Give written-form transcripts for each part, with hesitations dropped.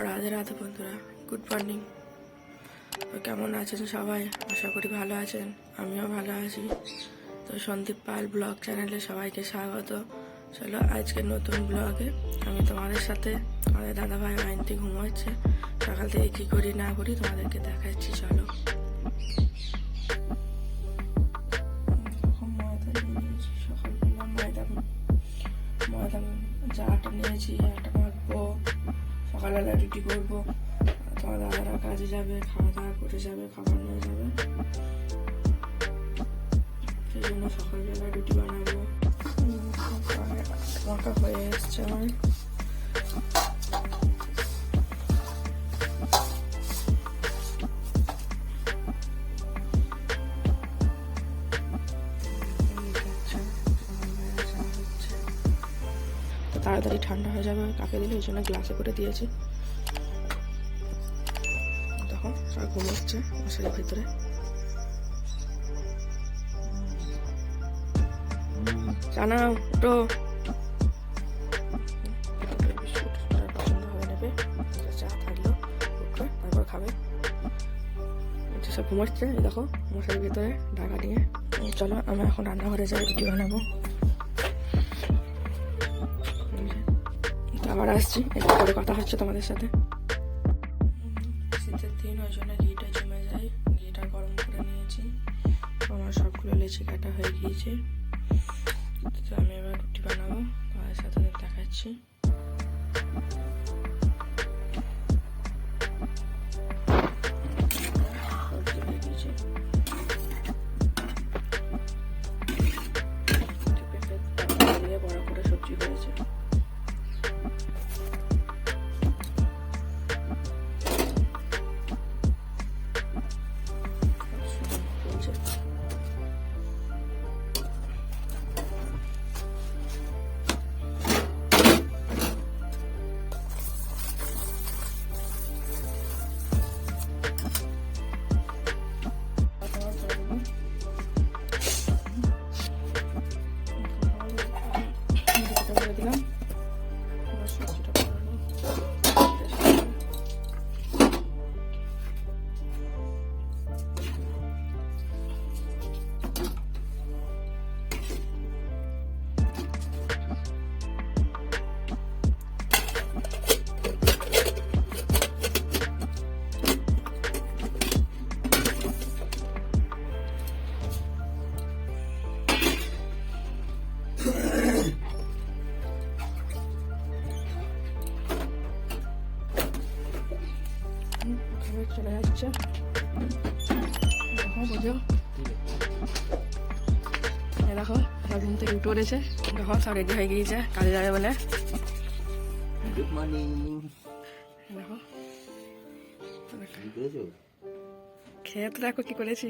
রাধে রাধে বন্ধুরা, good morning. তো কেমন আছেন সবাই? আশা করি ভালো আছেন, আমিও ভালো আছি। তো সন্দীপ পাল ব্লগ চ্যানেলে সবাইকে স্বাগত। চলো আজকে নতুন ব্লগে আমি তোমাদের সাথে আমাদের দাদাভাই আইনটি ঘুমোচ্ছে, সকাল থেকে কী করি না করি তোমাদেরকে দেখাচ্ছি। চলো। ময়দা আটা নিয়েছি, আটা মাখবো, সকালবেলা রুটি করবো। তোমার দাদারা কাজে যাবে, খাওয়া দাওয়া করে যাবে, খাবার নিয়ে যাবে, সেই জন্য সকালবেলা রুটি বানাবো। মাখা হয়ে এসছে আমার। তাড়াতাড়ি ঠান্ডা হয়ে যাবে, কাকে দিলে ওই জন্য গ্লাসে করে দিয়েছি। তখন সব ঘুমোচ্ছে মশারির ভিতরে। জানা ওটো বিস্কুট পছন্দ হবে নেবে, চা থাকলো উঠবে তারপর খাবে। সব ঘুমোচ্ছে, দেখো মশারির ভিতরে ঢাকা নিয়ে। চলো আমি এখন রান্নাঘরে যাই, রুটি বানাবো। আবার আসছি, একটু পরে কথা হচ্ছে তোমাদের সাথে। শীতের দিন ওই জন্য ঘিটা জমে যায়, ঘিটা গরম করে নিয়েছি। আমার সবগুলো লেচি কাটা হয়ে গিয়েছে। তো আমি এবার রুটি বানাবো, তোমাদের সাথে দেখাচ্ছি। সবজি হয়ে গিয়েছে, বড় করে সবজি হয়েছে। চলে যাচ্ছে, দেখো বোঝো, দেখো সব ঘুম থেকে উঠে পড়েছে, দেখো সব রেডি হয়ে গিয়েছে কাজে যাবে বলে। Good morning. দেখো খেয়ে তো দেখো কি করেছি,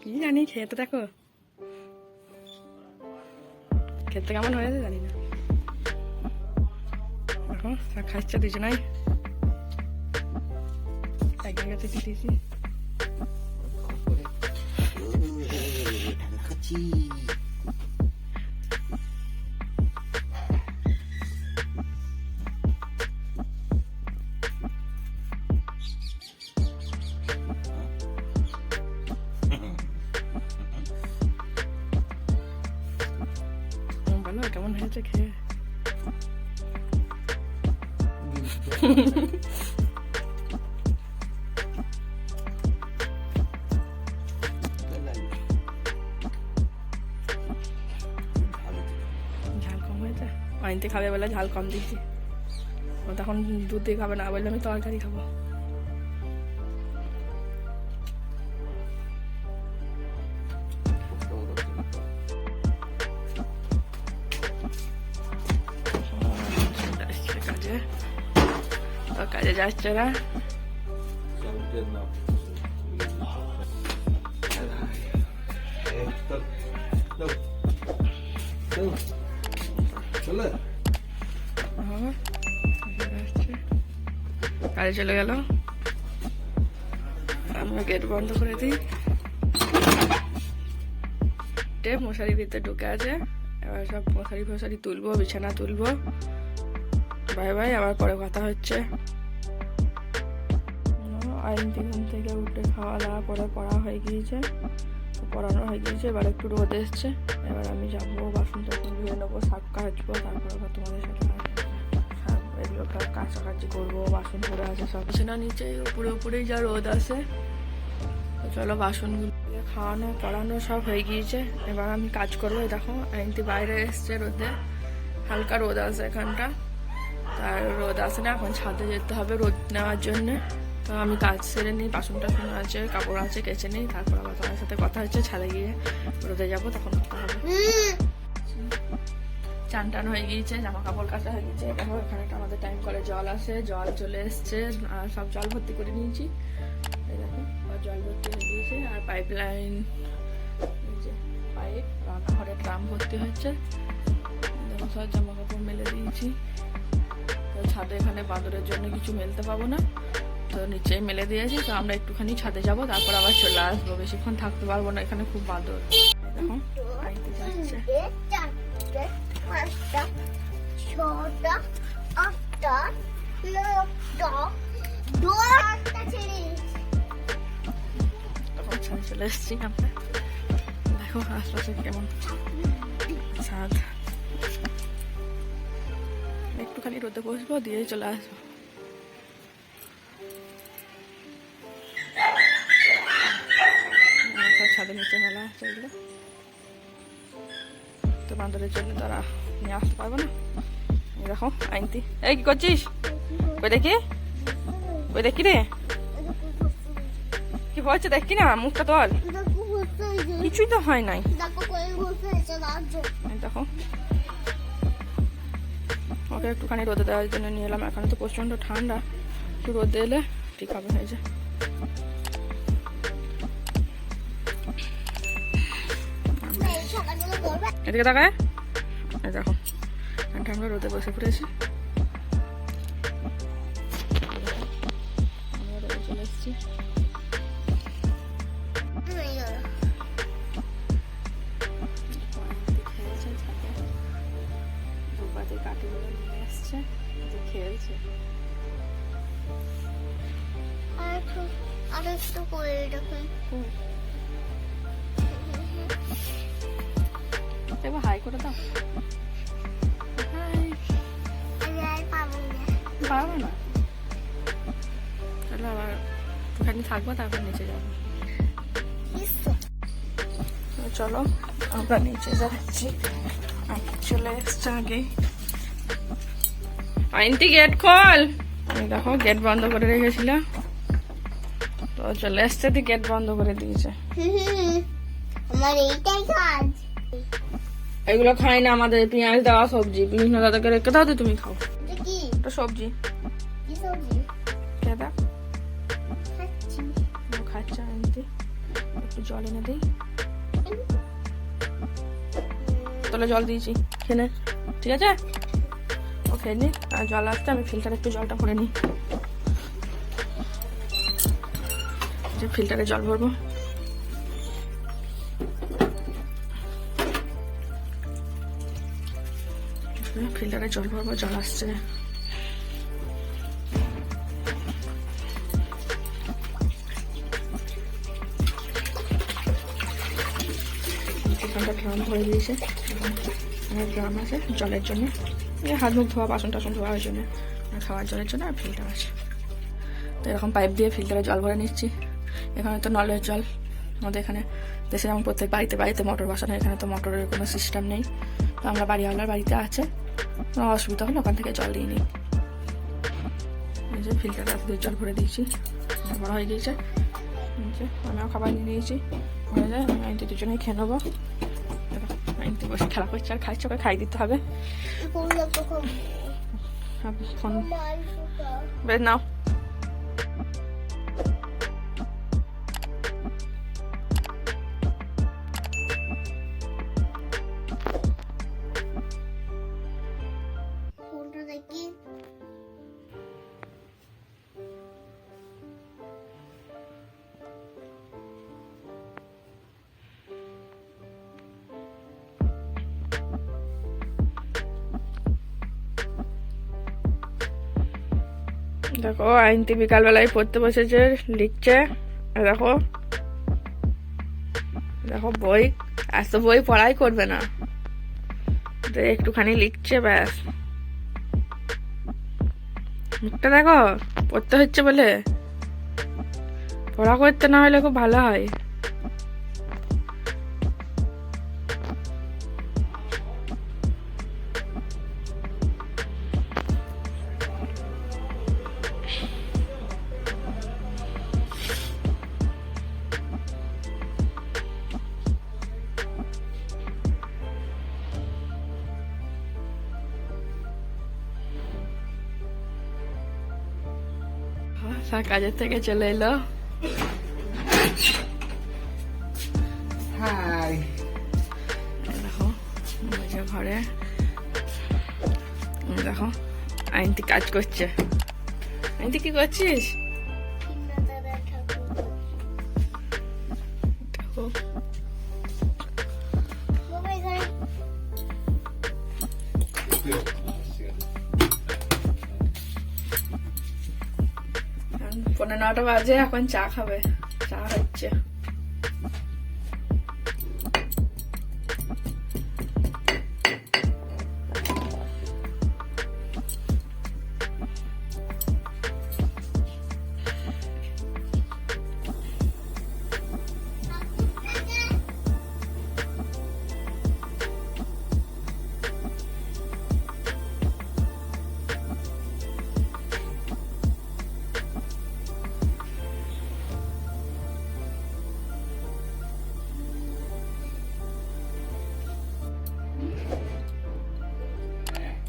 কি জানি, খেয়ে তো দেখো খেতে কেমন হয়েছে জানি না। দেখো সব খাচ্ছে দুজনাই, একদিন কাছে দিতেছি। বলো কেমন হয়েছে খেয়ে? ঝাল কম হয়েছে, আইনতে খাবে বলে ঝাল কম দিয়েছি। ও তখন দুধ দিয়ে খাবে না, বললে আমি তরকারি খাবো। কাজে তো কাজে যাচ্ছে না, কাজে চলে গেল। আমরা গেট বন্ধ করে দিই। মশারির ভিতরে ঢুকে আছে, এবার সব মশারি ফশারি তুলবো, বিছানা তুলবো, বাই বাই, আবার পরে কথা হচ্ছে। আইন ঘুম থেকে উঠে খাওয়া দাওয়া করে পড়া হয়ে গিয়েছে, পড়ানো হয়ে গিয়েছে। এবার একটু রোদ এসছে, এবার আমি যাবো বাসন টাসন ধুয়ে নেবো, শাক কাচবো, তারপর আবার তোমাদের সাথে এগুলো কাছাকাছি করবো। বাসন পড়ে আছে সব বিছানা নিচে, উপরে উপরেই যা রোদ আসে। তো চলো বাসনগুলো খাওয়ানো পড়ানো সব হয়ে গিয়েছে, এবার আমি কাজ করবো। দেখো আইনটি বাইরে এসছে রোদে, হালকা রোদ আসে এখানটা, তার রোদ আসে না, এখন ছাদে যেতে হবে রোদ নেওয়ার জন্যে। তো আমি কাজ সেরে নিই, বাসন টাসন আছে, কাপড় আছে, কেচে নিই, তারপর আবার তোমার সাথে কথা হচ্ছে। ছাদে গিয়ে রোদে যাবো, তখন কথা হবে। চান টান হয়ে গিয়েছে, জামা কাপড় কাচা হয়ে গিয়েছে। দেখো এখানে আমাদের টাইম করে জল আসে, জল চলে এসছে, আর সব জল ভর্তি করে নিয়েছি। এই দেখো জল ভর্তি হয়ে গিয়েছে, আর পাইপ লাইন, পাইপ রান্নাঘরে ড্রাম ভর্তি হচ্ছে। দেখো সব জামা কাপড় মেলে দিয়েছি। তো ছাদে এখানে বাঁদরের জন্য কিছু মেলতে পাবো না, তো নিচেই মেলে দিয়েছি। তো আমরা একটুখানি ছাদে যাব, তারপর আবার চলে আসবো, বেশিক্ষণ থাকতে পারবো না, এখানে খুব বাঁদর। দেখো আইতে যাচ্ছে। 5টা 6টা 8টা 9টা 10টা ছেড়ে তখন ছাদে চলে এসেছি আমরা। দেখো আশপাশে কেমন ছাদ। একটুখানি রোদে বসবো, দিয়ে চলে আসবো। ছাদের নিচে ফেলা আছে এগুলো, তো বাঁদরের জন্য তারা নিয়ে আসতে পারবো না। দেখো আইনতি, এই কি করছিস? ওই দেখি, ওই দেখি রে, কি হয়েছে দেখি না, মুখটা তোল। কিছুই তো হয় নাই। দেখো ওকে একটুখানি রোদে দেওয়ার জন্য নিয়ে এলাম। এখন তো প্রচন্ড ঠান্ডা, একটু রোদে এলে ঠিক হবে, হয়ে যায়। এদিকে তাকায়, দেখো আমরা রোদে বসে পড়েছি। আমরা রোদে চলে এসেছি। কাঠিগুলো নিয়ে এসছে, খেলছে। আর একটু করে দেখুন, এবার হাই করে দাও। হাই। পারবো না, তাহলে আবার একটুখানি থাকবো, তারপর নিচে যাবো। চলো আমরা নিচে যাচ্ছি। চলে এসছে আগে। আইনটি গেট খোল। আমি দেখো গেট বন্ধ করে রেখেছিলাম, তো চলে এসছে, গেট বন্ধ করে দিয়েছে। আমার এইটাই কাজ। এগুলো খাই না, আমাদের পেঁয়াজ দেওয়া সবজি বিভিন্ন দাদাকে রেখে দাও, তুমি খাও। কি এটা সবজি, কি সবজি? খেয়ে দেখ। খাচ্ছি। খাচ্ছে আনতে, একটু জল এনে দিই। তোলে জল দিয়েছি, খেয়ে নে, ঠিক আছে? ও খেয়ে নি, আর জল আসতে আমি ফিল্টারে একটু জলটা ভরে নিই। ফিল্টারে জল ভরবো। ফিল্টারে জল ভরবো, জল আসছে। এখানটা ড্রাম ভরে দিয়েছে, আমার ড্রাম আছে জলের জন্য, হাত মুখ ধোয়া, বাসন টাসন ধোয়ার জন্য, খাওয়ার জলের জন্য, আর ফিল্টার আছে। তো এরকম পাইপ দিয়ে ফিল্টারে জল ভরে নিচ্ছি। এখানে তো নলের জল, আমাদের এখানে দেশে যেমন প্রত্যেক বাড়িতে বাড়িতে মোটর বসানো, এখানে তো মোটরের কোনো সিস্টেম নেই। তো আমরা বাড়িওয়ালার বাড়িতে আছে, কোনো অসুবিধা হলে ওখান থেকে জল দিয়ে নিই। এই যে ফিল্টারে জল ভরে দিয়েছি, ভরা হয়ে গিয়েছে। আমিও খাবার নিয়ে নিয়েছি, হয়ে যায়। আমি আইনটি দুজনেই খেয়ে নেবো। আইনটি বসে খেলা করছে আর খাইছে, ওকে খাই দিতে হবে। ফোন বের নাও। দেখো আইনতি বিকালবেলায় পড়তে বসেছে, লিখছে। আর দেখো দেখো বই, এত বই পড়াই করবে না, তো একটুখানি লিখছে ব্যাস। মুখটা দেখো, পড়তে হচ্ছে বলে। পড়া করতে না হলে খুব ভালো হয়। স্যার কাজের থেকে চলে এলো। হাই। দেখো বসে ঘরে, দেখো আইনতি কাজ করছে। আইনতি কি করছিস? দেখো পনেরো 9টা বাজে, এখন চা খাবে। চা হচ্ছে।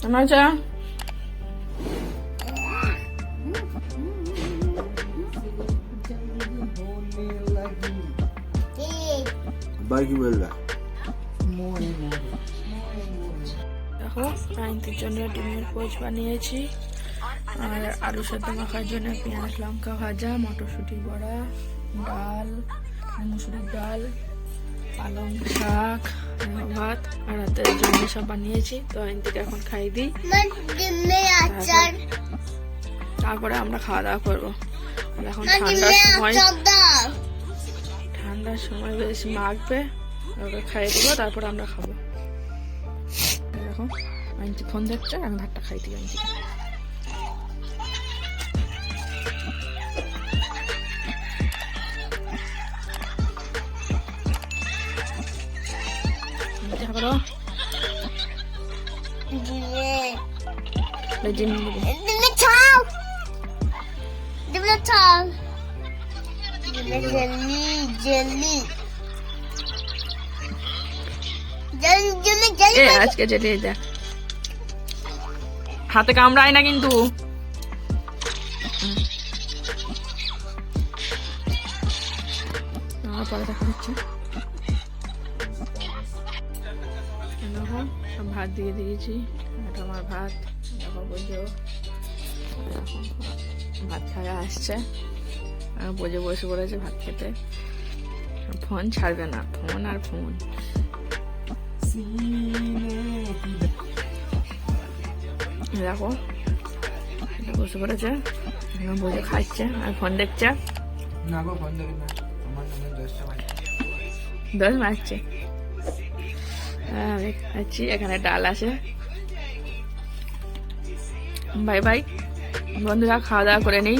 আমার চা। আবার কি বললা? দেখো আইনতির জন্য ডিমের পোচ বানিয়েছি, আর আলু সেদ্ধ মাখার জন্য পেঁয়াজ লঙ্কা ভাজা, মটরশুঁটি বড়া, ডাল, মুসুরির ডাল, পালং শাক, ভাত আর রাতের জন্য সব বানিয়েছি। তো আইনতিকে এখন খাই দিই, তারপরে আমরা খাওয়া দাওয়া করবো। এখন ঠান্ডার সময় বেশ মাখবে, ওকে খাইয়ে দেবো, তারপরে আমরা খাবো। দেখো আইনতি ফোন দেখছে, এখন ভাতটা খাই দিই আইনতিকে। করো আজকে যেতে দেখ, হাতে কামড়ায় না কিন্তু। পরে দেখা হচ্ছে। সব ভাত দিয়ে দিয়েছি, এটা আমার ভাত। দেখো বুঝো ভাত খাওয়া আসছে, বুঝে বসে পড়েছে ভাত খেতে। ফোন ছাড়বে না, ফোন আর ফোন। দেখো বসে পড়েছে, বুঝে খাচ্ছে আর ফোন দেখছে। দশ মারছে। আমি খাচ্ছি, এখানে ডাল আছে। বাই বাই বন্ধুরা, খাওয়া দাওয়া করে নিই,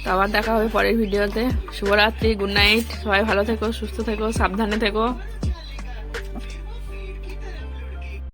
তো আবার দেখা হবে পরের ভিডিওতে। শুভরাত্রি, গুড নাইট, সবাই ভালো থেকো, সুস্থ থেকো, সাবধানে থেকো।